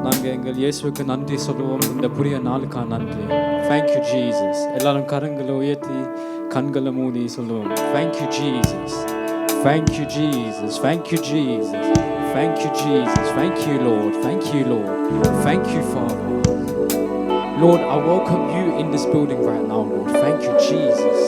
நாங்கள் எங்கள் இயேசுவுக்கு நன்றி சொல்லுவோம். இந்த புதிய நாளுக்கான நன்றி. Thank you Jesus. எல்லாரும் கரங்களை உயர்த்தி கண்களை மூடி சொல்லுவோம். Thank you Jesus. Thank you Jesus. Thank you Jesus. Thank you Jesus. Thank you Lord. Thank you Lord. Thank you Father. Lord, I welcome you in this building right now, Lord. Thank you Jesus.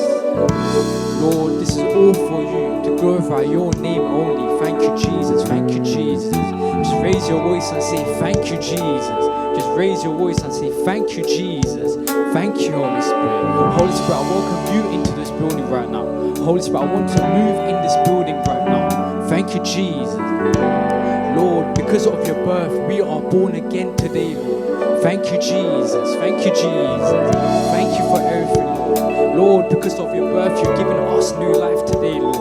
Lord, this is all for you, to glorify your name only. Thank you Jesus. Thank you Jesus. Just raise your voice and say thank you Jesus. Just raise your voice and say thank you Jesus. Thank you Holy Spirit. Holy Spirit, I welcome you into this building right now. Holy Spirit, I want to move in this building right now. Thank you Jesus. Lord, because of your birth, we are born again today, Lord. Thank you Jesus. Thank you Jesus. Thank you for everything, Lord. Lord, because of your birth, you've given us new life today, Lord.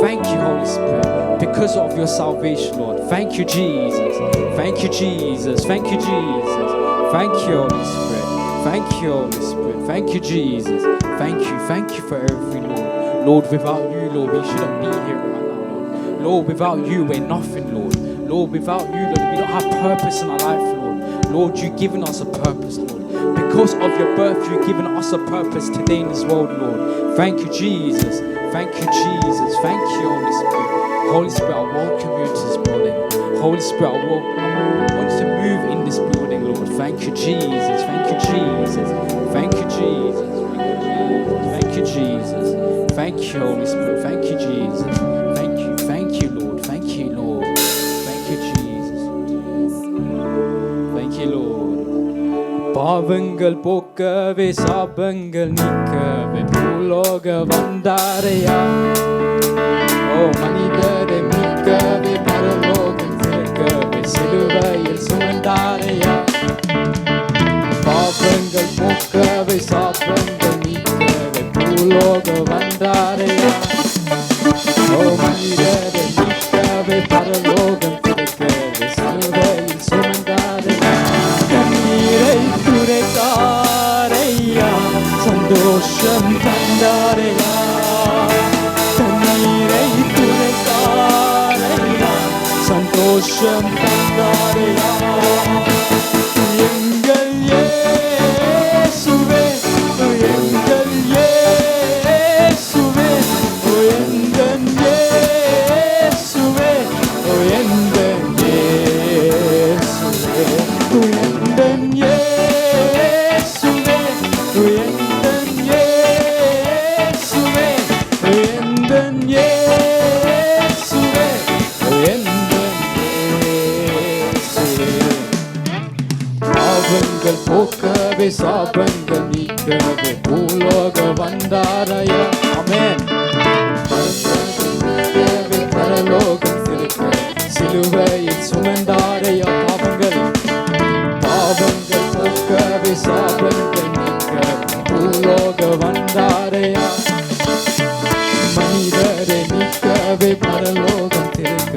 Thank you Holy Spirit. Because of your salvation, Lord. Thank you Jesus. Thank you Jesus. Thank you Jesus. Thank you Holy Spirit. Thank you Holy Spirit. Thank you Jesus. Thank you. Thank you for everything, Lord. Lord, without you, Lord, we shouldn't be here right now, Lord. Lord, without you, we're nothing, Lord. Lord, without you, Lord, we don't have purpose in our life, Lord. Lord, you've given us a purpose, Lord. Because of your birth, you've given us a purpose today in this world, Lord. Thank you, Jesus. Thank you, Jesus. Thank you, Holy Spirit. Holy Spirit, I welcome you to this building. Holy Spirit, I want to move in this building, Lord. Thank you, Jesus. Thank you, Jesus. Thank you, Jesus. Thank you, Jesus. Thank you, Holy Spirit. Thank you, Jesus. Thank you, Lord. Thank you, Lord. Thank you, Jesus. Thank you, Lord. பாவங்கள் போக்கவே சாபங்கள் நீக்கவே பூலோக வந்தாரையா. ஓ மனிதரை மீட்கவே பரலோகம் சேர்க்கவே சிலுவையில் சுமந்தாரையா. பாவங்கள் போக்கவே சாபங்கள் நீக்கவே பூலோக வந்தாரையா. ஓ மனிதரை மீட்கவே பரலோகம் சேர்க்கவே சிலுவையில் சுமந்தாரையா. கண்ணீரை துடைத்தாரையா, சந்தோஷம் தந்தாரையா. கண்ணீரை துடைத்தாரையா, சந்தோஷம் தந்தாரையா. எங்கள் இயேசுவே, எங்கள் இயேசுவே, எங்கள் இயேசுவே, எங்கள் இயேசுவே, எங்கள் இயேசுவே, எங்கள் இயேசுவே, எங்கள் இயேசுவே, எங்கள் இயேசுவே. பாவங்கள் போக்கவே சாபங்கள் நீக்கவே பூலோக வந்தாரையா. ஆமென். பரலோகம் திருக்க சிலுவையில் சுமந்தாரையா. பாவங்கள் போக்கவே சாபங்கள் நீக்கவே பூலோக வந்தாரையா. மனிதரை நீக்கவே பரலோகம் திருக்க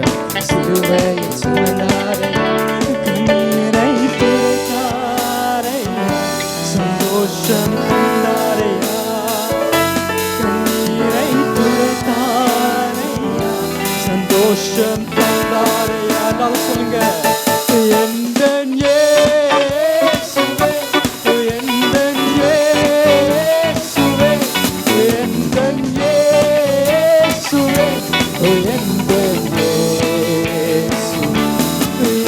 சிலுவையில் சுமந்தாரையா. கண்ணீரை துடைத்தாரையா, சந்தோஷம் தந்தாரையா. கண்ணீரை துடைத்தாரையா, சந்தோஷம் தந்தாரையா. எல்லாரும் சொல்லுங்க. எந்தன் இயேசுவே, எந்தன் இயேசுவே, எந்தன் இயேசுவே, எந்தன் இயேசுவே,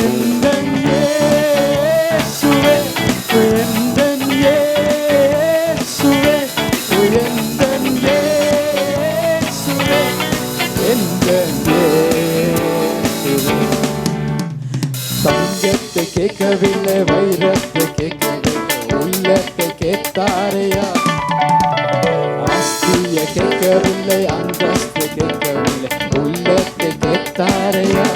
எந்தன் இயேசுவே, எந்தன் இயேசுவே, எந்தன் இயேசுவே, எந்தன் இயேசுவே. தங்கத்தை கேட்கவில்லை, வைரத்தை கேட்கவில்லை, உள்ளத்தை கேட்டாரையா. ஆஸ்தியை கேட்கவில்லை, அந்தஸ்தை கேட்கவில்லை, உள்ளத்தை கேட்டாரையா.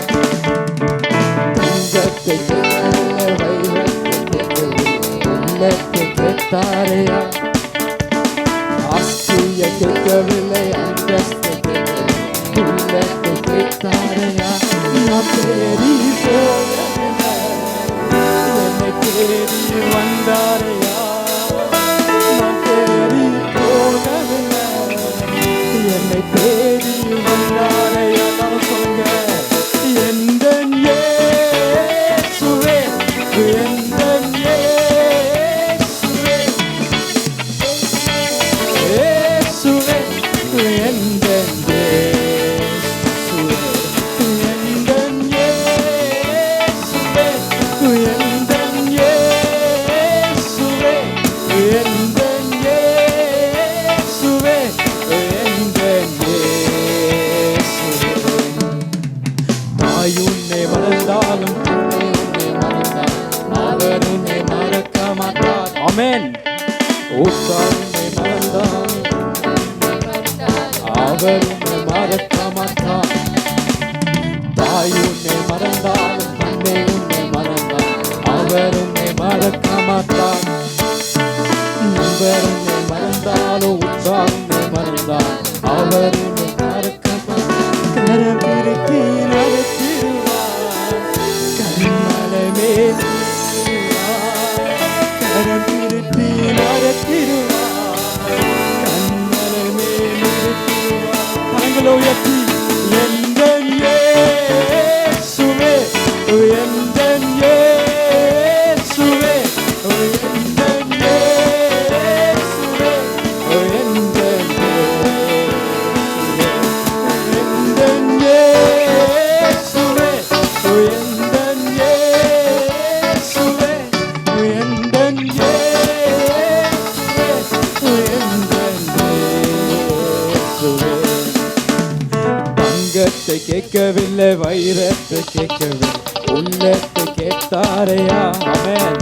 தங்கத்தை கேட்கவில்லை, வைரத்தை கேட்கவில்லை, உள்ளத்தை கேட்டாரையா. ஆஸ்தியை கேட்கவில்லை, அந்தஸ்தை கேட்கவில்லை, உள்ளத்தை கேட்டாரையா. நான் தேடி போகவில்லை, என்னை தேடி வந்தாரையா. நான் தேடி போகவில்லை, என்னை தேடி வந்தாரையா. சொல்லுங்க. எந்தன் இயேசுவே, அவர் உன்னை மறக்க மாட்டார். தாய் உன்னை மறந்தாலும் தந்தை உன்னை மறந்தார், அவர் உன்னை மறக்க மாட்டார். நண்பர் உன்னை மறந்தாலும் உற்றார் உன்னை மறந்தார், அவர் உன்னை மறக்க மாட்டார். கரம் பிடித்து நடத்திடுவார், கண்மலை மேல் கரம் பிடித்து நடத்திடுவார், கண்மலை மேல் நிறுத்திடுவார். கரங்களை உயர்த்தி எந்தன் இயேசுவே, எந்தன் இயேசுவே, எந்தன் இயேசுவே, எந்தன் எந்தன் இயேசுவே, எந்தன் இயேசுவே, எந்தன் இயேசுவே, எந்தன் இயேசுவே. தங்கத்தை கேட்கவில்லை, வைரத்தை கேட்கவில்லை, உள்ளத்தை கேட்டாரையா. ஆமென்.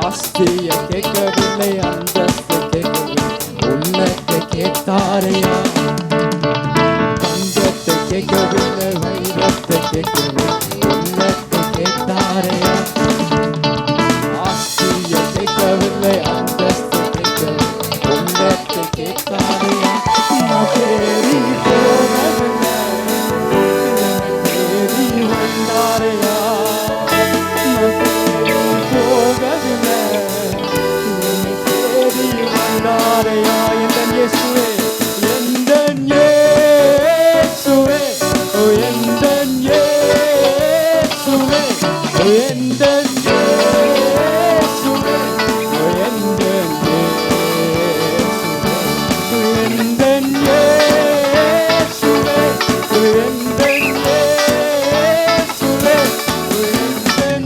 ஆஸ்தியை கேட்கவில்லை, அந்தஸ்தை கேட்கவில்லை, உள்ளத்தை கேட்டாரையா. தங்கத்தை கேட்கவில்லை, வைரத்தை கேட்கவில்லை, உள்ளத்தை கேட்டாரையா. ஆஸ்தியை கேட்கவில்லை, அந்தஸ்தை கேட்கவில்லை, உள்ளத்தை கேட்டாரையா. நான் தேடி போகவில்லை, தேடி வந்தாரையா. நான் தேடி போகவில்லை, தேடி வந்தாரையா. எந்தன் இயேசுவே, எந்தன் இயேசுவே, எந்தன் இயேசுவே, எந்தன் இயேசுவே, எந்தன் எந்தன் இயேசுவே, எந்தன் இயேசுவே, எந்தன்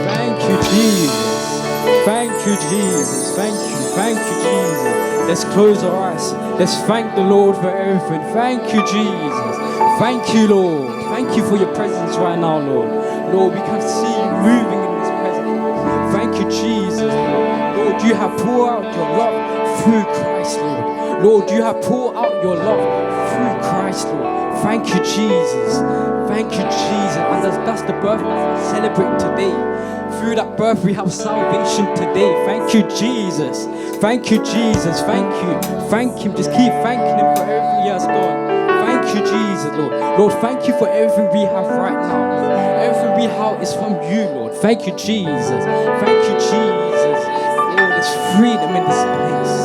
Thank you, Jesus. Thank you, Jesus. Thank you, Jesus. Let's close our eyes. Let's thank the Lord for everything. Thank you, Jesus. Thank you, Lord. Thank you for your presence right now, Lord. Lord, we can see you moving in this presence. Thank you, Jesus. Lord, you have poured out your love through Christ, Lord. Lord, you have poured out your love through Christ, Lord. Thank you, Jesus. Thank you, Jesus. And that's the birth that we celebrate today. Through that birth, we have salvation today. Thank you, Jesus. Thank you, Jesus. Thank you. Thank Him. Just keep thanking Him for everything He has done. Thank you, Jesus, Lord. Lord, thank you for everything we have right now, Lord. Everything we have is from you, Lord. Thank you, Jesus. Thank you, Jesus. Lord, there's freedom in this place.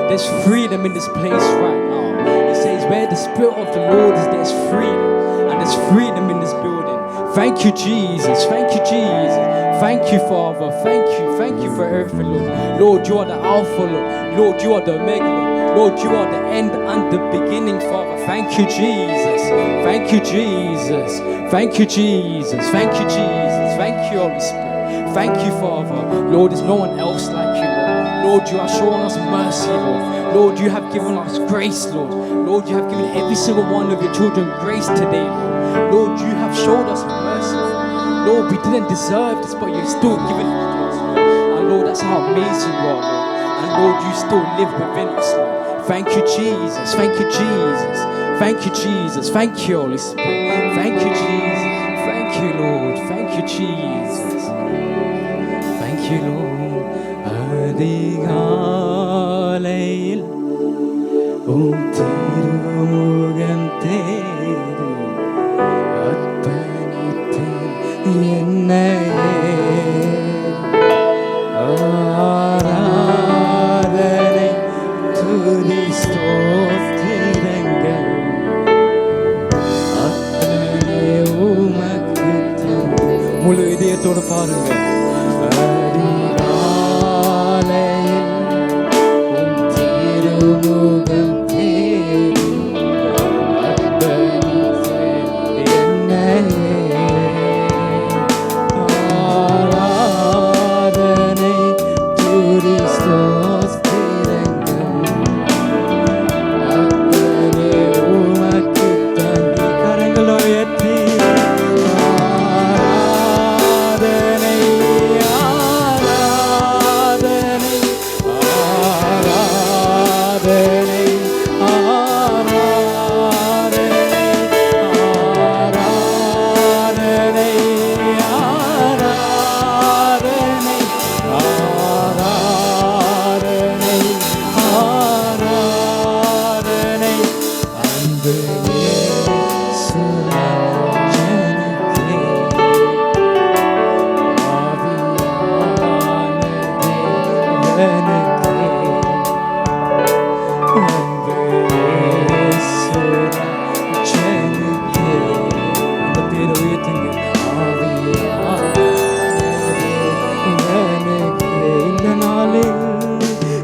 There's freedom in this place right now. It says, where the Spirit of the Lord is, there's freedom. And there's freedom in this building. Thank you, Jesus. Thank you, Jesus. Thank you, Father. Thank you. Thank you for everything, Lord. Lord, you are the Alpha, Lord. Lord, you are the Omega, Lord. Lord, you are the end and the beginning, Father. Thank you, Jesus. Thank you, Jesus. Thank you, Jesus. Thank you, Jesus. Thank you, Holy Spirit. Thank you, Father. Lord, there's no one else like you, Lord. Lord, you are showing us mercy, Lord. Lord, you have given us grace, Lord. Lord, you have given every single one of your children grace today, Lord. Lord, you have showed us mercy. Lord, we didn't deserve this, but you've still given it to us, Lord. And Lord, that's how amazing you are, Lord. And Lord, you still live within us, Lord. Thank you, Jesus. Thank you, Jesus. Thank you, Jesus. Thank you, Holy Spirit. Thank you, Jesus. Thank you, Lord. Thank you, Jesus. Thank you, Lord. அதிகாலையில் திருமுகம் தேடி அர்ப்பணித்தேன் என்னையே. ஆராதனை துதி ஸ்தோத்திரங்கள் அத்தனை உமக்கு தந்தேன். முழு இதயத்தோடு பாருங்க.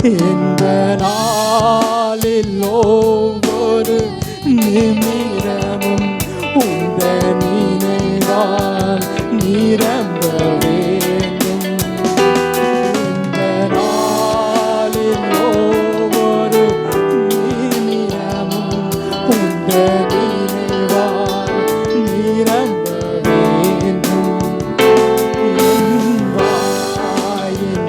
இந்த நாளில் ஒவ்வொரு நிமிடமும் உந்த நினைவால் நிரம்ப வேண்டும். இந்த நாளில் ஒவ்வொரு நிமிடமும் உந்த நினைவால் நிரம்ப வேண்டும். என் வாயின்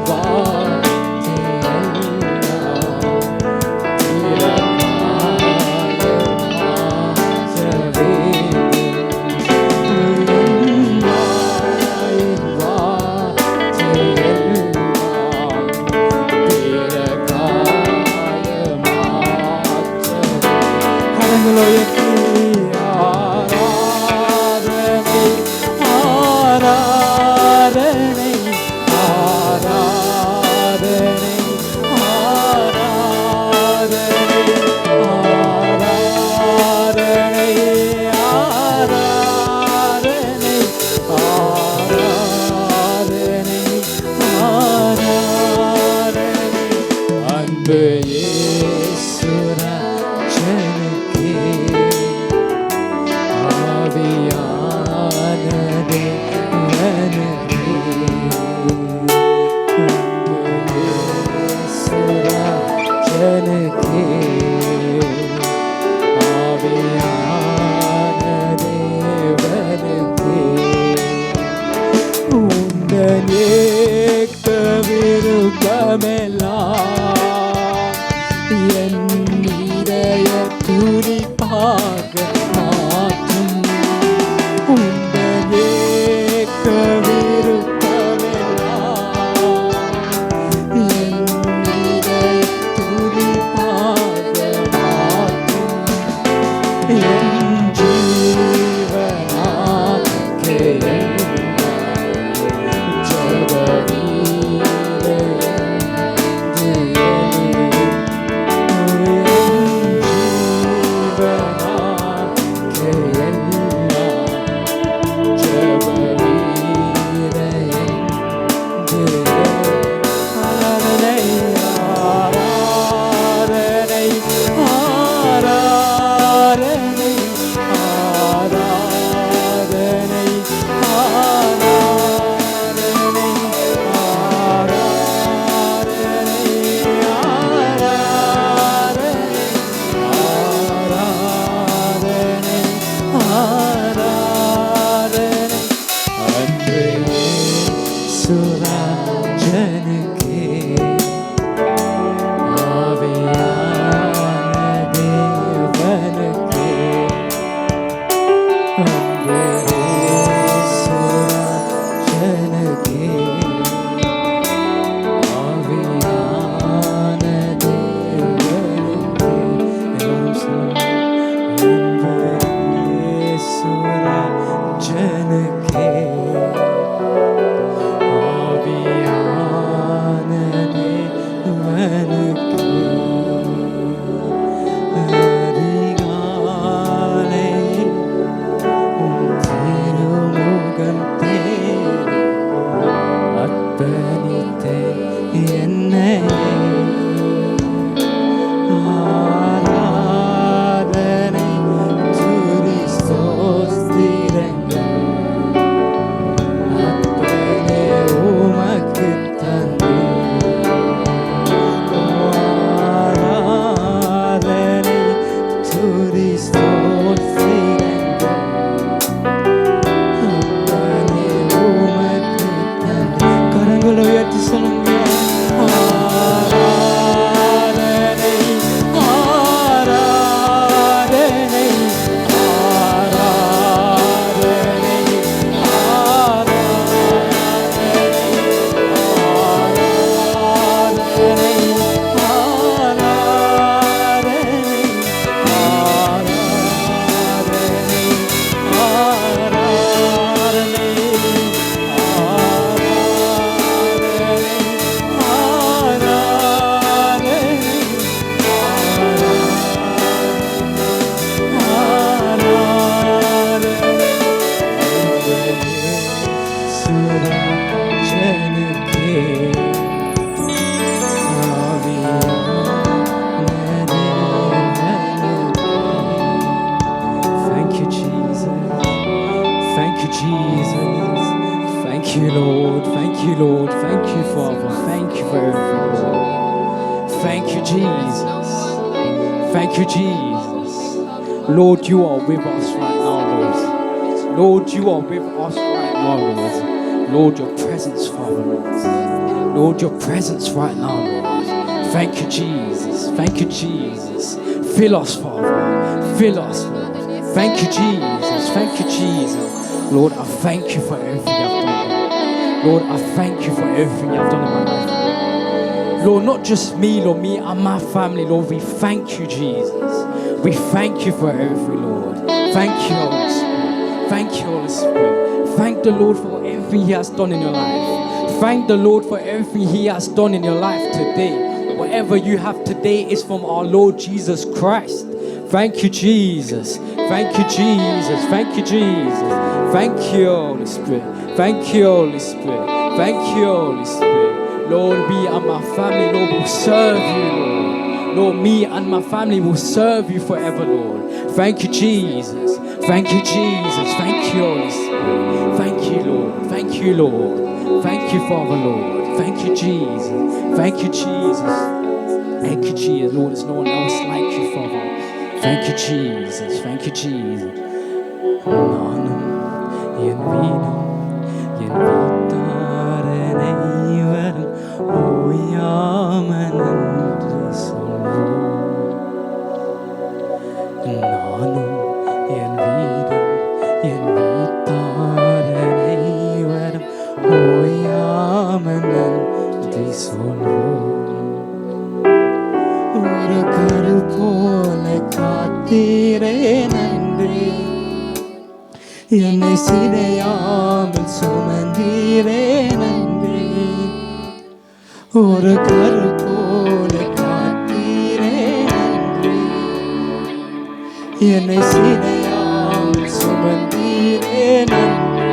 Thank you, Lord. Thank you, Father. Thank you for everything, Lord. Thank you, Jesus. Thank you, Jesus. Lord, you are with us right now, Lord. Lord, you are with us right now, Lord. Lord, your presence, Father, Lord. Lord, your presence right now, Lord. Thank you, Jesus. Thank you, Jesus. Fill us, Father. Fill us, Lord. Thank you, Jesus. Thank you, Jesus. Lord, I thank you for everything I've done, Lord. Lord, I thank you for everything I've done in my life, Lord. Lord, not just me, Lord, me and my family, Lord, we thank you, Jesus. We thank you for everything, Lord. Thank you, Holy Spirit. Thank you, Holy Spirit. Thank the Lord for everything He has done in your life. Thank the Lord for everything He has done in your life today. Whatever you have today is from our Lord Jesus Christ. Thank you, Jesus. Thank you, Jesus. Thank you, Jesus. Thank you, Holy Spirit. Thank you, Holy Spirit. Thank you, Holy Spirit. Lord, me and my family, Lord, will serve you, Lord. Lord, me and my family will serve you forever, Lord. Thank you, Jesus. Thank you, Jesus. Thank you, Holy Spirit. Thank you, Lord. Thank you, Lord. Thank you, Father, Lord. Thank you, Jesus. Thank you, Jesus. Thank you, Jesus. Lord, there's no one else like you, Father. Thank you, Jesus. Thank you, Jesus. நானும் என் வீடும் என் வீட்டார் அனைவரும் ஓயாம நன்றி சொல்வோம். நானும் என் வீடும் என் வீட்டார் அனைவரும் ஓயாம நன்றி சொல்வோம். ஒரு கரு போல காத்தீரே நன்றி, என்னை சிதையாமல் சுமந்தீரே நன்றி. ஒரு கரு போல காத்தீரே நன்றி, என்னை சிதையாமல் சுமந்தீரே நன்றி.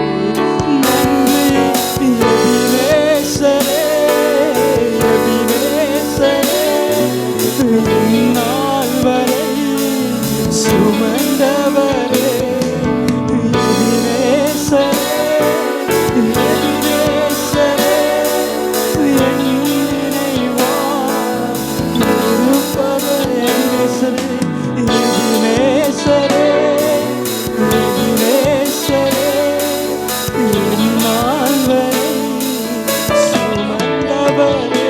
நன்றி எபினேசரே, எபினேசரே, இந்நாள் வரை சுமந்தவரே. எபினேசரே, எபினேசரே, என் நினைவாய் இருப்பவர். எபினேசரே, எபினேசரே, எபினேசரே, இந்நாள் வரை சுமந்தவரே.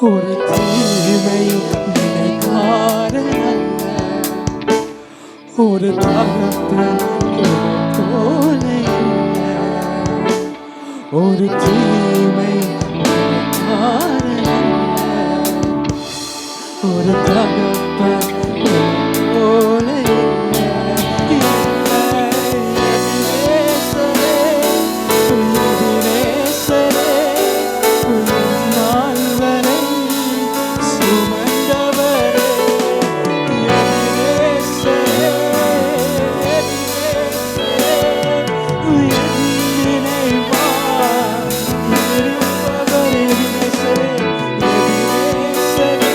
ஒரு தீமையும் நினைக்காரல்ல, ஒரு தகப்பன் போல இல்ல. ஒரு தீமை நினைக்காரல்ல, ஒரு தகப்பன் போல இல்ல. எபினேசரே, எபினேசரே, இந்நாள் வரை சுமந்தவரே. எபினேசரே, எபினேசரே, என் நினைவாய் இருப்பவர். எபினேசரே, எபினேசரே,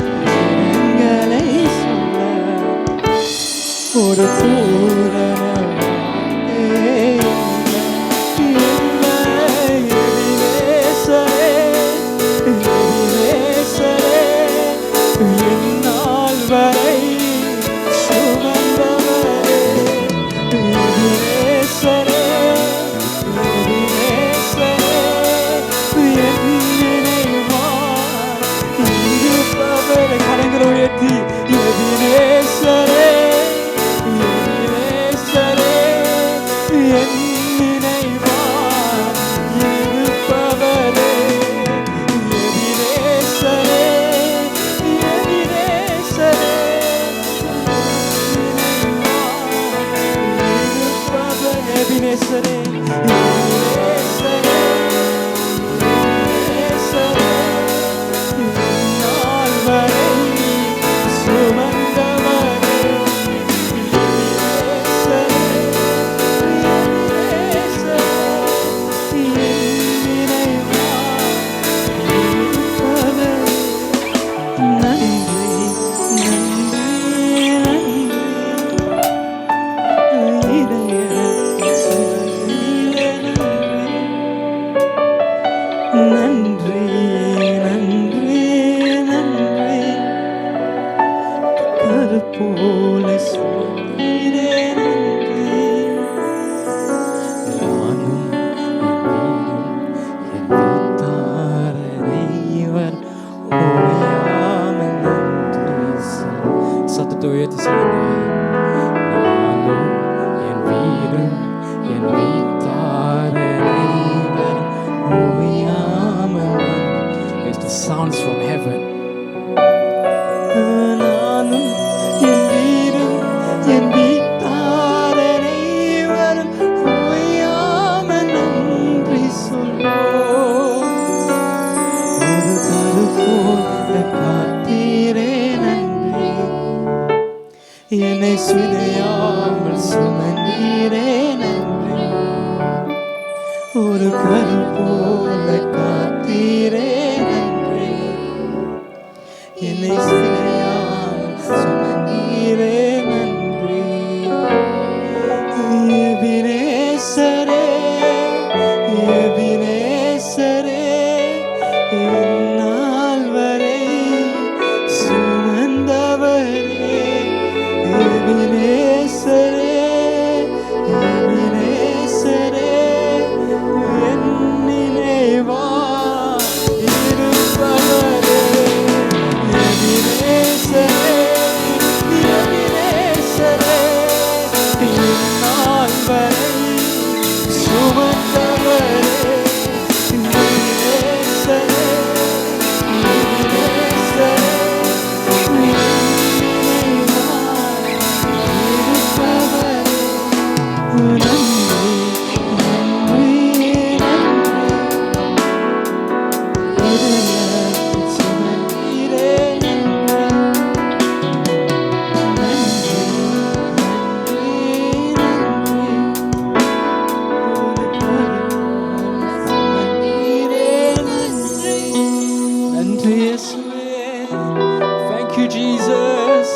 நடத்திடுங்களை சொல்ல ஒரு பூரண Sounds from heaven. என்னை சுனையாமல் சுமந்தீரே நன்றி ஒரு கரு போல காத்தீரே நன்றி என்னை சுனையாமல் சுமந்தீரே நன்றி எபினேசரே எபினேசரே இந்நாள் வரை சுமந்தவரே எபினேசரே எபினேசரே என் நினைவா இருப்பவரே எபினேசரே எபினேசரே இந்நாள் வரை சுமந்தவரே எபினேசரே Thank you, Jesus.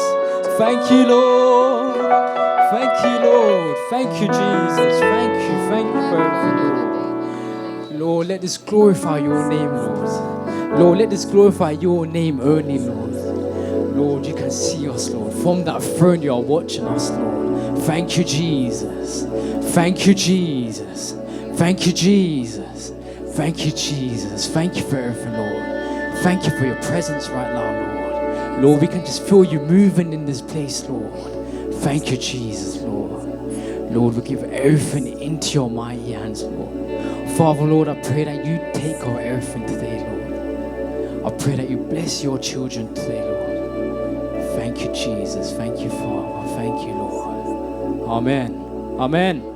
Thank you, Lord. Thank you, Lord. Thank you, Jesus. Thank you for everything, Lord. Lord, let this glorify your name, Lord. Lord, let this glorify your name only, Lord. Lord, you can see us, Lord. From that throne, you are watching us, Lord. Thank you, Jesus. Thank you, Jesus. Thank you, Jesus. Thank you, Jesus. Thank you for everything, Lord. Thank you for your presence right now, Lord. Lord, we can just feel you moving in this place, Lord. Thank you, Jesus, Lord. Lord, we give everything into your mighty hands, Lord. Father, Lord, I pray that you take over everything today, Lord. I pray that you bless your children today, Lord. Thank you, Jesus. Thank you, Father. Thank you, Lord. Amen. Amen.